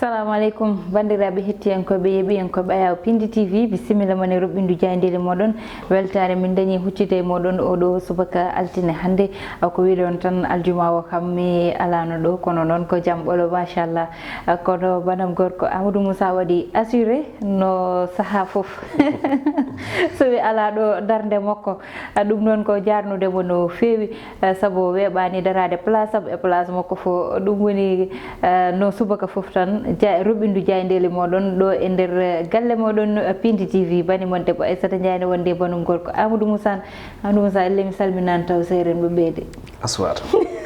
Assalamu alaikum bandiraɓe hettiyankoɓe yeɓiyankoɓe Ayaw Pindi TV bisimilla moon e roɓɓindu jayndeli moɗon weltare min dañi huccide moɗon oɗo subaka altine hande ko wiide on tan aljuma o kam mi alano ɗo kono noon ko jaam ɓolo machallah kono banam gorko Amadou Moussa waɗi assuré no saaha foof so wi ala ɗo darde makko ɗum noon ko jarnudemo no fewi saabu weɓani darade place am e place makko fo ɗum woni no subaka foof tan roɓindu jayndeli moɗon ɗo e nder galle moɗon Pindi TV bani mon debbo Aissata Ndiaye wonde banum gorko Amadou Moussa elle mi salminani taw seren ɓe ɓeyde aswat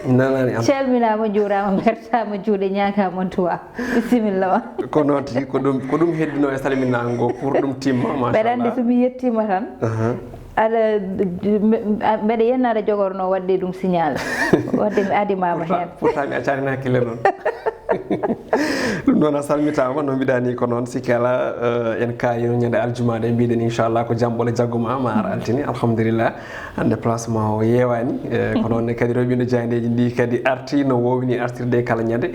nanani am calminama juurama mertama juuɗe ñagama tuwa bisimilla ma ko noon tigi ko ɗum heddino e salminago ngo pour ɗum timma machallah mbeɗa andi somi yettima tan aɗa mbeɗa yennade jogorno wadde ɗum signal wadde mi adimama hen pourtant mi accani hakkille noon ɗum noon a salmitama no mbiɗani ko noon sikki ala en kayino ñande aljuma de mbiɗen inchallah ko jamɓole jagguma ma ar altini alhamdulillah hande placement o yewani ko noon kadi roɓino jayndeji ndi kadi arti no wowini artirde kala ñande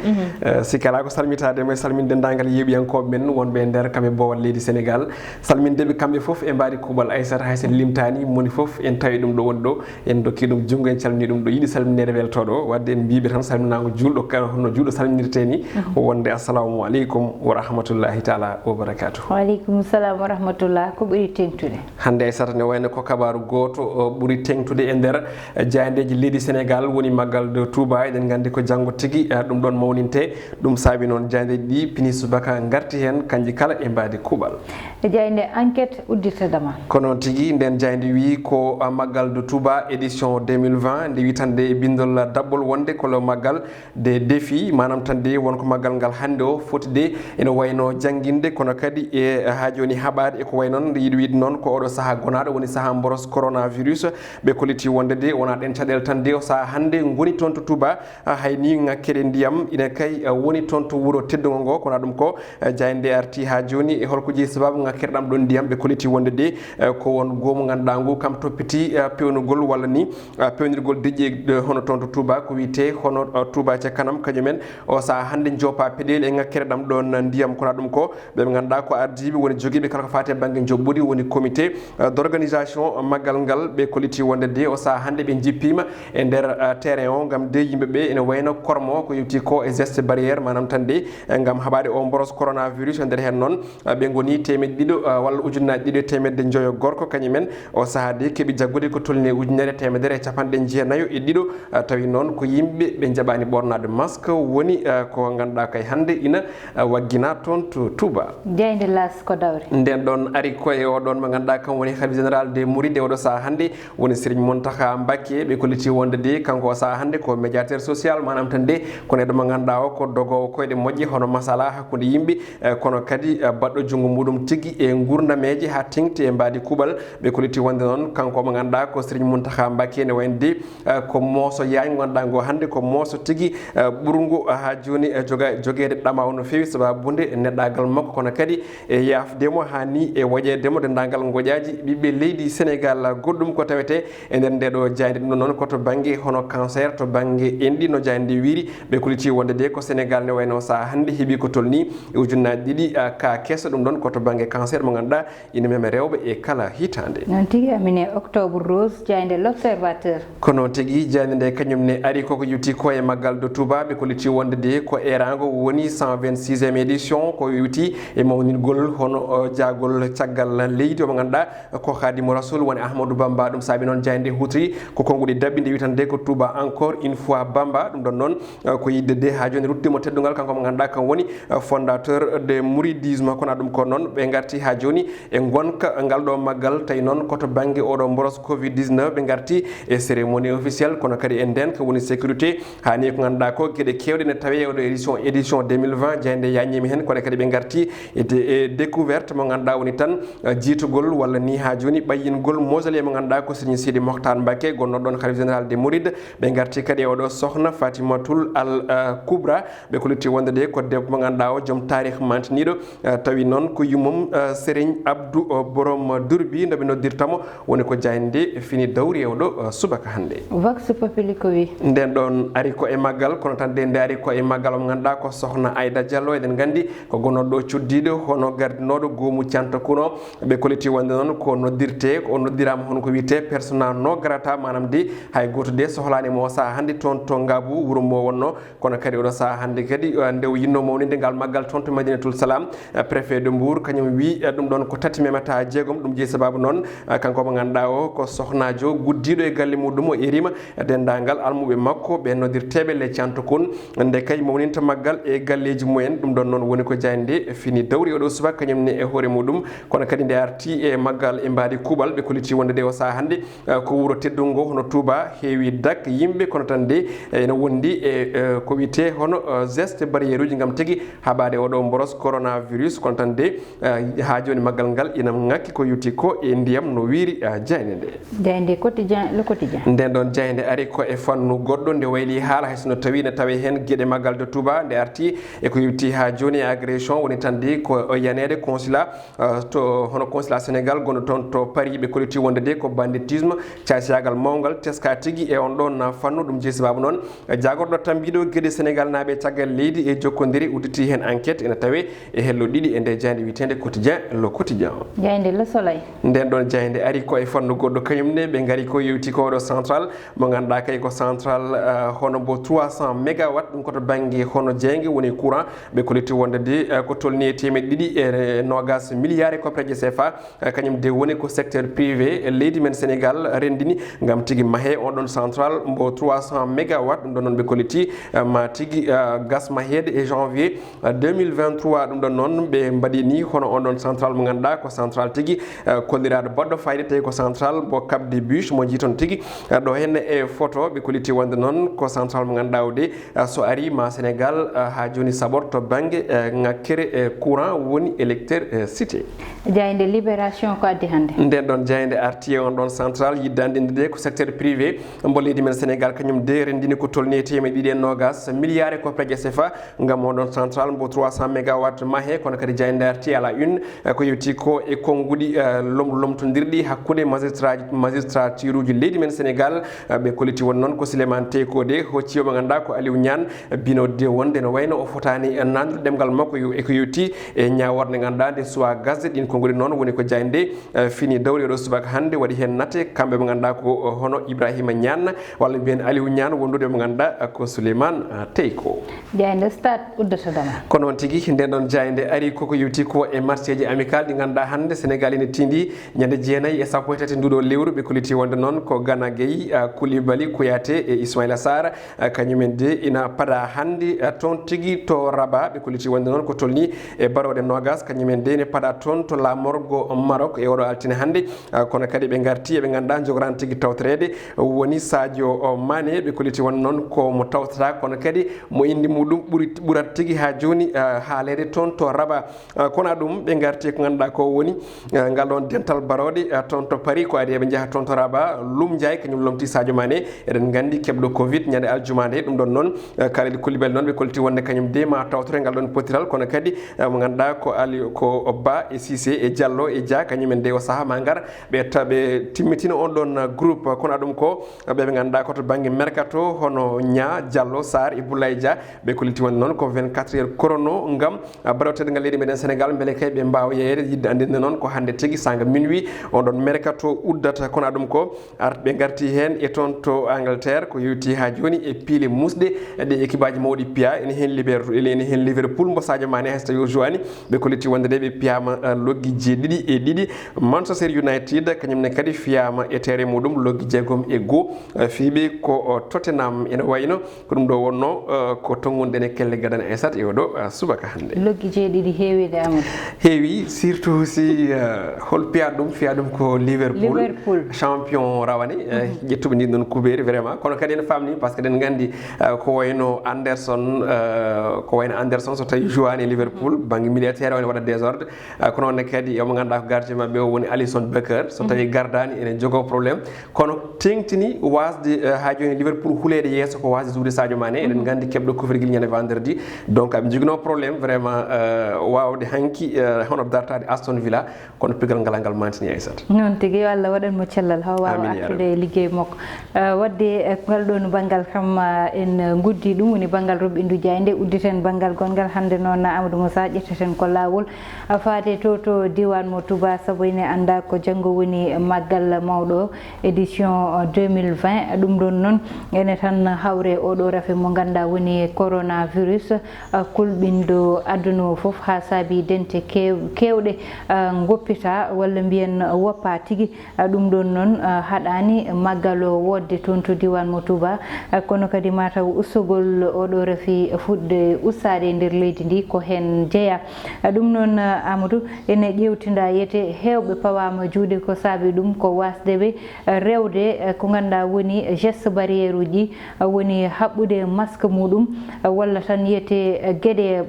sikki ala ko salmitadema e salminde dendagal yeeɓiyankoɓe men wonɓe e nder kamɓe bowal leydi Sénégal salmindeɓe kamɓe foof e mbaɗi kuuɓal Aissata hay sen limtani moni foof en tawi ɗum ɗo woni ɗo en dokki ɗum junggo en calmini ɗum ɗo yiiɗi salminede weltoɗo wadde en mbiɓe tan salminago julɗo hono julɗo salminirte ni wonde assalamu aleykum wa rahmatullahi taala wa barakatuh. Waaleykum salam wa rahmatullah ko ɓuri tengtude hande Aissata ne wayno ko kabaru goto ɓuri tengtude e nder jayandeji leydi Sénégal woni maggal de Touba eɗen gandi ko janggo tigui ɗum ɗon mawninte ɗum saabi noon jayandeji ɗi Pini Subaka garti hen kanji kala e mbadi kuuɓal jayande enquête uddirtadama ko noon tigui nden jayande wi ko maggal de Touba édition 2020 nde wi tan de e bindol daɓɓol wonde ko lo maggal des défis manam tan de wonko maggal ngal hande o foti de ene wayno jangguinde kono kadi e ha joni haɓade eko way noon yiiɗi wiide noon ko oɗo saaha gonaɗo woni saaha boros coronavirus ɓe koliti wonde de wona ɗen caɗele tan de o saaha hande goni toon to Touba hay ni ngakkere ndiyam ina kay woni toon to wuuro teddugo ngo kono ɗum ko jayande arti ha joni e holko jeeyi sababu ngakkere ɗam ɗon ndiyam ɓe koliti wonde de ko won goomu ganduɗa ngu kam toppiti pewnugol walla ni pewnirgol deƴƴe hono toon to Touba ko wiyete hono Touba ca kanam kañumen o saaha hande joppa peɗeli e ngakkere ɗam ɗon ndiyam kono ɗum ko ɓe ganduɗa ko ardiɓe woni joguiɓe kala ko fate banggue joɓɓuɗi woni comité d' organisation maggal ngal ɓe koliti wonde de o saaha hande ɓe jippima e nder terrain o gam de yimɓeɓe ene wayno kormo ko yewti ko e geste barriére manam tan de gam haɓade o boros coronavirus e nder hen noon ɓe goni temedde ɗiɗo walla ujunnaji ɗiɗi e temedde joyo gorko kañumen o saaha de keeɓi jaggude ko tolni ujunere temedere e capanɗe jeenayyo e ɗiɗo tawi noon ko yimɓe ɓe jaɓani ɓornade masque woni ko ganduɗa kay hande ina waggina toon to Touba jeyde las ko dawri nden ɗon ari koye oɗon mo ganduɗa kam woni khalife général des mouride oɗo saaha hande woni Serigne Mountakha Mbacké ɓe kolliti wonde de kanko o saaha hande ko médiateur social manam tan de kono eɗo mo ganduɗa o ko dogowo koyɗe moƴƴi hono masala hakkude yimɓe kono kadi baɗɗo junggo muɗum tigui e gurdameje ha tengti e mbadi kuuɓal ɓe kolliti wonde noon kanko mo ganduɗa ko Serigne Mountakha Mbacké ne wayno de ko mooso yañ ganduɗa ngo hande ko mooso tigui ɓurgo ha joni joguede ɗamaw no fewi sababude neɗɗagal makko kono kadi e yafdemo hani e woƴedemo dendagal goƴaji ɓiɓɓe leydi Sénégal goɗɗum ko tawete e nder ndeɗo jayde ɗum noon koto banggue hono cancer to banggue enɗi no jayde wiiri ɓe koliti wonde de ko Sénégal ne wayno sa hande heeɓi ko tolni e ujunnaji ɗiɗi ka kesso ɗum ɗon koto banggue cancer mo ganduɗa ina mema rewɓe e kala hitande noon tigui amine octobre rose jayde l'observateur ko noon tigui jayde nde kañumne ari koko yuti ko e maggal de Touba ɓe koliti wonde de ko erago woni 126e édition ko yuti e mawnirgol hono jagol caggal leydi mo ganduɗa ko Khadimou Rassoul woni Ahmadou Bamba ɗum saabi noon jayde hutri ko konguɗi dabɓi nde witande ko Touba encore une fois Bamba ɗum ɗon noon ko yidde de ha joni ruttimo teddugal kanko mo ganduɗa kam woni fondateur de mouridisme kono ɗum ko noon ɓe garti ha joni e gonka ngal ɗo maggal tawi noon koto banggue oɗo boros covid 19 ɓe garti e cérémonie officielle kono kadi e nden ko woni sécurité hani ko ganduɗa ko gueɗe kewɗe ne tawi oɗo édition 2020 jayde yañimi hen kono kadi ɓe garti e découverte mo ganduɗa woni tan jiitugol walla ni ha joni ɓayyingol mausolée mo ganduɗa ko Serigne Sidi Mokhtar Mbacké gonnoɗo ɗon khalife général des mourides ɓe garti kadi e oɗo sohna Fatimatul al Kubra ɓe koliti wonde de ko debbo mo ganduɗa o joom tarih mantiniɗo tawi noon ko yummum Serigne Abdou Borom Durbi ndeɓe noddirtamo hollamo woni ko jayinde fini dawri e oɗo subaka hande vox populi ko wi nden ɗon ari ko e maggal kono tan de ari ko e maggal mo ganduɗa ko sohna Aida Diallo eɗen gandi ko gonnoɗo cuddiɗo hono gardinoɗo goomu canta kuno ɓe koliti wonde noon ko noddirte o noddirama hono ko wiyete personnel no garata manam de hay goto de sohlani mo sa hande toon to Ngabou wuuro mo wonno kono kadi oɗo sa hande kadi nde o yinno mawnide ngal maggal toon to Madinatul Salam préfet de Mbour kañum wi ɗum ɗon ko tati memata jeegom ɗum jeeyi sababu noon kanko mo ganduɗa o ko sohnajo guddiɗo e galle muɗum o erima dendagal almuɓe makko ɓe noddirteɓe le cantokon nde kay mawninta maggal e galleji mumen ɗum ɗon noon woni ko jayde fini dawri oɗo subaka kañumne e hoore muɗum kono kadi nde arti e maggal e mbaadi kuuɓal ɓe koliti wonde de o saha hande ko wuuro teddungo ngo hono Touba heewi dak yimɓe kono tan de ene wondi e ko wiyete hono geste barriére uji gam tigui haɓade oɗo boros coronavirus kono tan de ha joni maggal ngal ina ngakki ko yuti ko e ndiyam no wiiri jayde nde jayde quotidien le quotidien nden ɗon jayde ari ko e fannu goɗɗo nde wayli haala haysono tawi ne tawe hen gueɗe maggal de Touba nde arti e ko yuti ha joni e agression woni tan de ko yanede consulat to hono consulat Sénégal gonɗo toon to Paris ɓe koliti wonde de ko banditisme casiyagal mawgal teska tigui e on ɗon fannu ɗum jeeyi sababu noon jagorɗo tan mbiɗo gueɗe Sénégal naaɓe caggal leydi e jokkodiri udditi hen enquête ene tawe e hello ɗiɗi e nde jayde witende quotidien le quotidien jayde le soleil nden ɗon jayde ari ko e fannu goɗɗo kañumne ɓe gaari ko yewti ko ɗo central mo ganduɗa kay ko central hono bo 300 mégawatt ɗum koto banggue hono jeygue woni courant ɓe koliti wonde de ko tolni e temeɗe ɗiɗi e nogas milliard e copreje CFA kañum de woni ko secteur privé leydi men Sénégal rendini gam tigui maahe on ɗon central mbo 300 mégawatt ɗum ɗon noon ɓe koliti ma tigui gas mahede e janvier 2023 ɗum ɗon noon ɓe mbaɗini hono on ɗon central mo ganduɗa ko central tigui kolliraɗo baɗɗo fayde tawi ko central mo Cap des Biches mo jiiton tigui ɗo henne e photo ɓe koliti wonde noon ko central mo ganduɗa o de so ari ma Sénégal ha joni saɓor to banggue ngakkere e courant woni électeur cité jayde libération ko addi hande nden ɗon jayde arti e on ɗon central yiddande nde ko secteur privé mbo leydi men Sénégal kañum de rendini ko tolni e temeɗe ɗiɗi e nogas milliard e copreje CFA gam on ɗon central mbo 300 mégawatt maahe kono kadi jayde arti ala une ko yewti ko e konguɗi lomtodirɗi hakkude magistrature uji leydi men Sénégal ɓe koliti won noon ko Souleymane Teko de hocci o ɓe ganduɗa ko Aliou Niane binode wonde no wayno o fotani nandude ɗemgal makko eko yewti e ñaworde ganduɗa nde suwa gazde ɗin konguɗi noon woni ko jayde fini dawri oɗo subaka hande waɗi hen natte kamɓe ɓe ganduɗa ko hono Ibrahima Niane walla mbiyen Aliou Niane wondude ɓe ganduɗa ko Souleymane Teko jayde stade uddatadama ko noon tigui nden ɗon jayde ari koko yewti ko e match ji amical ɗi ganduɗa hande Sénégal ene tindi ñande jeenayyi e sappo e tati nduɗo lewru ɓe koliti wonde noon ko Gana Gueye Koulibaly Kouyaté e Ismaïla Sarr kañumen de ina paada hande toon tigui to Rabat ɓe koliti wonde noon ko tolni e barode nogas kañumen de ne paada toon to lamorgo Maroc e oɗo altine hande kono kadi ɓe garti eɓe ganduɗa jogoran tigui tawtorede woni Sadio Mané ɓe koliti wonde noon ko mo tawtata kono kadi mo indi muɗum ɓurat tigui ha joni haalede toon to Rabat kono ɗum ɓe garti ko ganduɗa ko woni ngal ɗon dental barode toon to Paris ko adi eɓe jaaha toon to Rabat Lum Ndiaye kañum lomti Sadio Mané eɗen gandi keɓɗo Covid ñande aljuma nde ɗum ɗon noon Kalidou Koulibaly noon ɓe kolti wonde kañum de ma tawtore ngal ɗon potiral kono kadi mo ganduɗa ko Ali ko Ba e Cissé e Diallo e Dia kañumen de o saaha ma gar ɓe timmitina on ɗon groupe kono ɗum ko ɓe ganduɗa koto banggue mercato hono Nia Diallo Sarr e Boulaye Dia ɓe koliti wonde noon ko 24 heures chrono gam baɗotede ngal leydi meɗen Sénégal beele kay ɓe mbawa yeyede yidde andinde noon ko hande tigui sanga minuit on ɗon mercato uddata kono ɗum ko ɓe garti hen e toon to Angleterre ko yewti ha joni e piile musɗe ɗe équipe aji mawɗi piya ene hen Liverpool mbo Sadio Mané hayso tawi o jowani ɓe koliti wonde de ɓe piyama loggi jeeɗiɗi e ɗiɗi Manchester United kañumne kadi fiyama e terrain muɗum loggi jeegom e goho fiiɓe ko Tottenham ene wayno ko ɗum ɗo wonno ko tongunɗen e kelle gadane Aissata e oɗo subaka hande loggi jeeɗiɗi heewide Amadou heewi surtout si hol fiya ɗum ko Liverpool champion rawane ƴettuɓe ndin ɗon kuɓeri vraiment kono kadi en famni par ce que ɗen gandi ko wayno Anderson so tawi jowani e Liverpool banggue militaire one waɗa désordre kono onne kadi yomo ganduɗa ko gardien mabɓe o woni Alisson Becker so tawi gardani ene jogo probléme kono tengtini wasde ha joni Liverpool hulede yesso ko wasde joude Sadio Mané eɗen gandi keɓɗo kofirguel ñande vendredi donc aɓe jogino probléme vraiment wawde hanki hono dartade Aston Villa kono pigal ngal mantini Aissata non tigi Allah waɗan mo cellal ha wawa artude liggey makko wadde ngal ɗon banggal kam en guddi ɗum woni banggal Roɓindu Diaynde udditen banggal gongal hande noon Amadou Moussa ƴetteten ko lawol faade to diwan mo Touba sabu ene anda ko janggo woni maggal mawɗo édition 2020 ɗum ɗon noon ene tan hawre oɗo rafe mo ganda woni coronavirus kulɓindo aduna foof ha saabi dente kewɗe goppita walla mbiyen woppa tigui ɗum ɗon noon haɗani maggal o wodde toon to diwan mo Touba kono kadi mataw ustugol oɗo rafi fuɗde ustade e nder leydi ndi ko hen jeeya ɗum noon Amadou ene ƴewtinda yete hewɓe pawama juuɗe ko saabi ɗum ko wasdeɓe rewde ko ganduɗa woni geste barriére uji woni haɓɓude masque muɗum walla tan yiyete gueɗe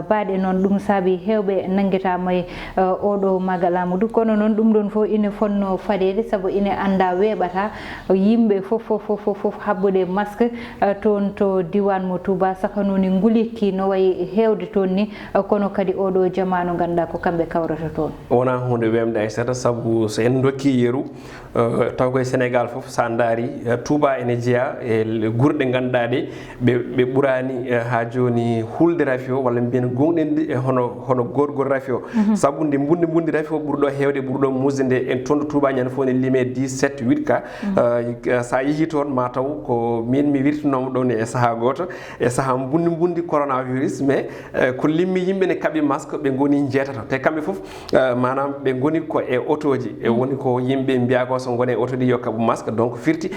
baaɗe noon ɗum saabi hewɓe nanguetama e oɗo maggal Amadou kono noon ɗum ɗon fof ine fonno faɗede saabu ine anda weeɓata yimɓe fof habbude masque toon to diwan mo Touba sakanoni ngulirki no wayi hewde toon ni kono kadi oɗo jamanu ganduɗa ko kamɓe kawrata toon wona hunde wemde Aissata saabu so en dokki yeeru taw koye Sénégal fof sa daari Touba ene jeeya e gurɗe ganduɗa ɗe ɓe ɓurani ha joni hulde rafi o walla mbiyen gonɗinde e hono gorgol rafi o saabu nde bundi rafi o ɓurɗo hewde ɓurɗo musde nde en toon to Touba ñande fof ne liime 17 8 ka sa yeehi toon ma taw ko min mi wirtinomo ɗon e saaha goto e saaha bundi coronavirus mais ko limmi yimɓe ne kaɓi masque ɓe goni jeetato te kamɓe fof manam ɓe goni ko e auto ji e woni ko yimɓe mbiya ko so gone e auto ɗi yo kaɓu masque donc firti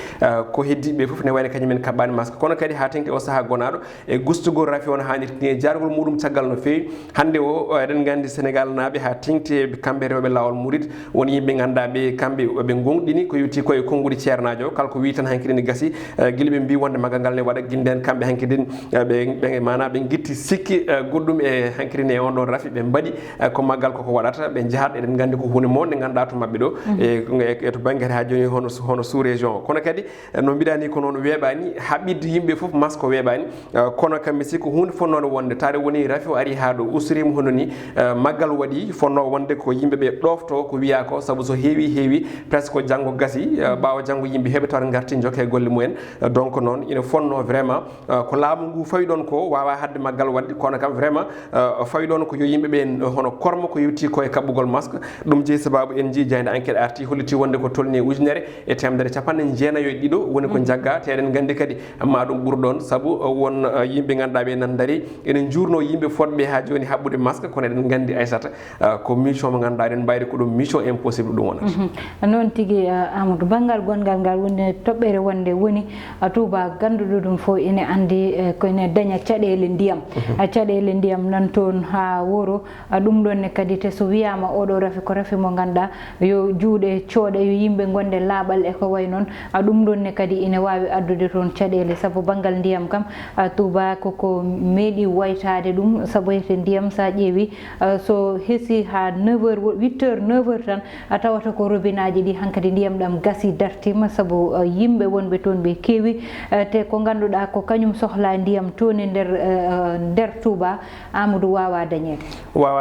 ko heddiɓe fof ne wayno kañumen kaɓani masque kono kadi ha tengti o saaha gonaɗo e gustugol rafi on hannirti ni jargol muɗum caggal no fewi hande o eɗen gandi Sénégal naaɓe ha tengti kamɓe rewɓe lawol murid woni yimɓe ganduɗa ɓe kamɓe ɓe gonɗini ko yetti koye konnguɗi ceernajo kala ko wi tan hankkadi ne gasi guila ɓe mbi wonde maggal ngal ne waɗa guinden kamɓe hankkadin ɓe mana ɓe guitti sikki goɗɗum e hankkadi ne on ɗon rafi ɓe mbaɗi ko maggal koko waɗata ɓe jahat eɗen gandi ko hunde mawde ganduɗa to mabɓe ɗo e to banggue ha joni hono sous région o kono kadi no mbiɗani ko noon weeɓani haɓɓidde yimɓe foof masque o weeɓani kono kam mi sikku hunde fonnoɗo wonde tare woni rafi o ari ha ɗo ustorima hono ni maggal waɗi fonno wonde ko yimɓeɓe ɗofto ko wiya ko saabu so heewi presque ko janggo gasi ɓawa janggo yimɓe heeɓe tawata garti jokke golle mumen donc noon ina fonno vraiment ko laamu ngu fawi ɗon ko wawa hadde maggal wadde kono kam vraiment fawi ɗon ko yo yimɓeɓe hono kormo ko yetti koye kaɓɓugol masque ɗum jeeyi sababu en jii Diaynde enquête arti holliti wonde ko tolni ujunere e temedere capanɗe jeenayo e ɗiɗo woni ko jagga te eɗen gandi kadi ma ɗum ɓuura ɗon saabu won yimɓe ganduɗa ɓe nan daari enen jurno yimɓe fodɓe ha joni haɓɓude masque kono eɗen gandi Aissata ko mission mo ganduɗa eɗen mbayri ko ɗum mission impossible ɗum wonata noon tigui Amadou banggal gongal ngal woni toɓɓere wonde woni Touba ganduɗo ɗum fof ene andi koene daña caɗele ndiyam caɗele ndiyam nan toon ha woro ɗum ɗon ne kadi te so wiyama oɗo rafi ko rafi mo ganduɗa yo juuɗe cooɗe yo yimɓe gonde laaɓal e ko way noon ɗum ɗon ne kadi ine wawi addude toon caɗele saabu banggal ndiyam kam Touba koko meeɗi waytade ɗum saabu ete ndiyam sa ƴeewi so heesi ha 9h 8h 9h tan a tawata ko robinet ji ɗi hankkadi ndiyam ɗam gasi dartima saabu yimɓe wonɓe toon ɓe keewi te ko ganduɗa ko kañum sohla ndiyam toon e nder Touba Amadou wawa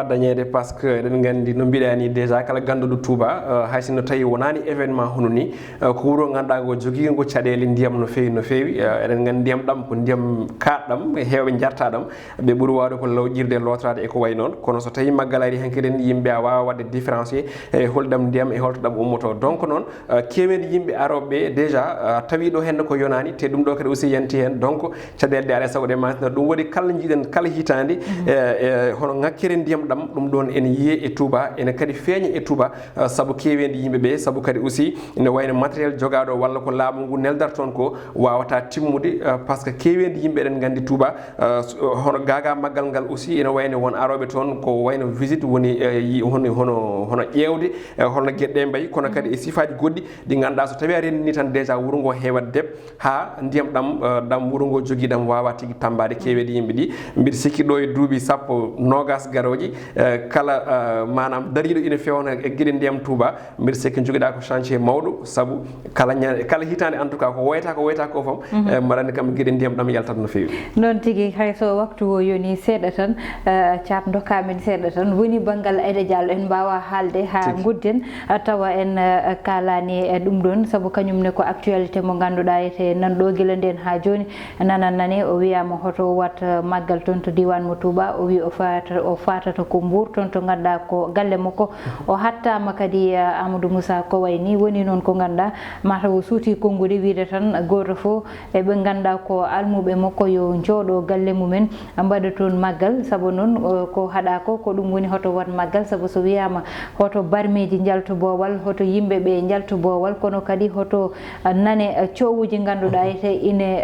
dañede par ce que eɗen gandi no mbiɗani déjà kala ganduɗo Touba haysinno tawi wonani événement hono ni ko wuuro ganduɗa go jogui ngo caɗele ndiyam no fewi eɗen gandi ndiyam ɗam ko ndiyam kaɗɗam hewɓe jarta ɗam ɓe ɓuuri wawde ko lawƴirde lotrade e ko way noon kono so tawi maggal ari hankkadin yimɓe a wawa wadde différencier e holɗam ndiyam e holto ɗam ummoto donc noon kewede yimɓe aroɓe déjà tawi ɗo henne ko yonani te ɗum ɗo kadi aussi yanti hen donc caɗele ɗe alay saago ɗe masina ɗum waɗi kala jiiɗen kala hitande hono ngakkere ndiyam ɗam ɗum ɗon ene yiiye e Touba ene kadi feeña e Touba saabu kewede yimɓeɓe saabu kadi aussi ne wayno matériel jogaɗo walla ko laamu ngu neldata toon ko wawata timmude par ce que kewede yimɓe eɗen gandi Touba hono gaga maggal ngal aussi ene wayno won aroɓe toon ko wayno visite woni hono ƴewde holno gueɗɗe mbayi kono kadi e sifaji goɗɗi ɗi ganduɗa so tawi a renndini tan déjà wuuro ngo hewat deb ha ndiyam ɗam wuuro ngo jogui ɗam wawa tigui tambade kewede yimɓe ɗi mbiɗa sikki ɗo e duuɓi sappo nogas garoji kala manam dariɗo ina fewna e gueɗe ndiyam Touba mbiɗa sikki joguiɗa ko chantier mawɗo saabu kala hitande en tout cas ko woyata ko fam mbaɗa andi kam gueɗe ndiyam ɗam yaltat no fewi noon tigui hayso waktu o yoni seeɗa tan caat dokkamen seeɗa tan woni banggal Aida Diallo en mbawa haalde ha gudden tawa en kalani ɗum ɗon sabu kañumne ko actualité mo ganduɗa ete nanɗo guila nden ha joni nanannane o wiyama hoto wat maggal toon to diwan mo Touba o wi o fatata ko Mbour toon to ganduɗa ko galle makko o hattama kadi Amadou Moussa ko wayni woni noon ko ganduɗa mataw suuti konngudi wiide tan goto fo eɓe ganduɗa ko almuɓe makko yo jooɗo galle mumen mbaɗa toon maggal sabu noon ko haɗa ko ɗum woni hoto wat maggal sabu so wiyama hoto barmeji jaltu bowal hoto yimɓeɓe jaltu bowal kono kadi hoto nane coowuji ganduɗa ete ine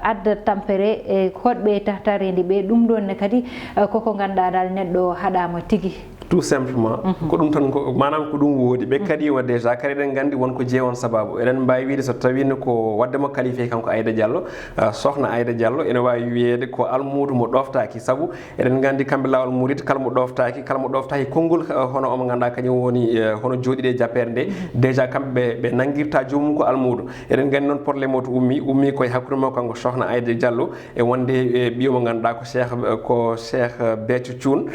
adda tampere e hoɗɓe tahtarendi ɓe ɗum ɗon ne kadi koko ganduɗa dal neɗɗo haɗama tigui tout simplement ko ɗum tan manam ko ɗum woodi ɓe kadima déjà kadi eɗen gandi wonko jeewon sababu eɗen mbawi wiide so tawino ko waddemo qualifié kanko Aïda Diallo sohna Aïda Diallo ene wawi wiyeede ko almudo mo ɗoftaki sabu eɗen gandi kamɓe lawol murid kala mo ɗoftaki konngol hono omo ganduɗa kañum woni hono jooɗiɗe jappere nde déjà kamɓe ɓe nanguirta jomum ko almudo eɗen gandi noon probléme o to ummi koye hakkude makko kanko sohna Aïda Diallo e wonde ɓiyo mo ganduɗa ko Cheikh Béthio Thioune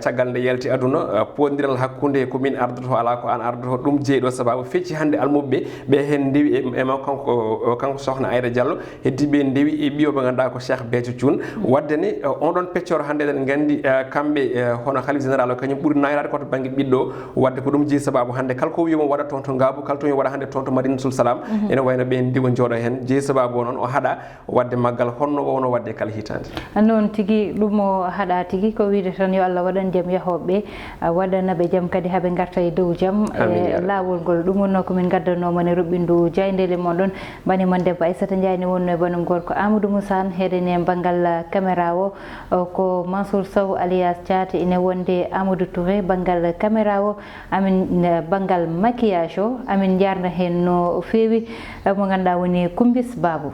caggal nde yalti aduna pondiral hakkunde ko min ardoto ala ko an ardoto ɗum jeeɗo sababu fecci hande almuɓe ɓe hen ndewi e makko kanko sohna Aïda Diallo heddi ɓe ndewi e ɓiyo ɓe ganduɗa ko Cheikh Béthio Thioune wadde ne on ɗon peccoro hande eɗen gandi kamɓe hono khalife général o kañum ɓuuri nayrade koto banggue ɓiɗɗo wadde ko ɗum jeeyi sababu hande kala ko wiyoma waɗa toon to Ngabou kala to waɗa hande toon to Madinatul Salam ene wayno ɓe ndiwa jooɗo hen jeeyi sababu o noon o haɗa wadde maggal honno o wono wadde kala hitande noon tigui ɗum o haɗa tigui ko wiide tan yo Allah waɗan jaam yahoɓe waɗanaɓe jaam kadi haaɓe garta e dow jaam e lawol ngol ɗum wonno komin gaddanoma ne ruɓɓindu jaydele moɗon banimon debbo Aissata Ndiaye ne wonno e banum gorko Amadou Moussa heɗene banggal caméra o ko Mansour Sow alias Thiate ine wonde Amadou Touré banggal caméra o amin banggal maquillage o amin jarna hen no fewi mo ganduɗa woni Kumbis Babou.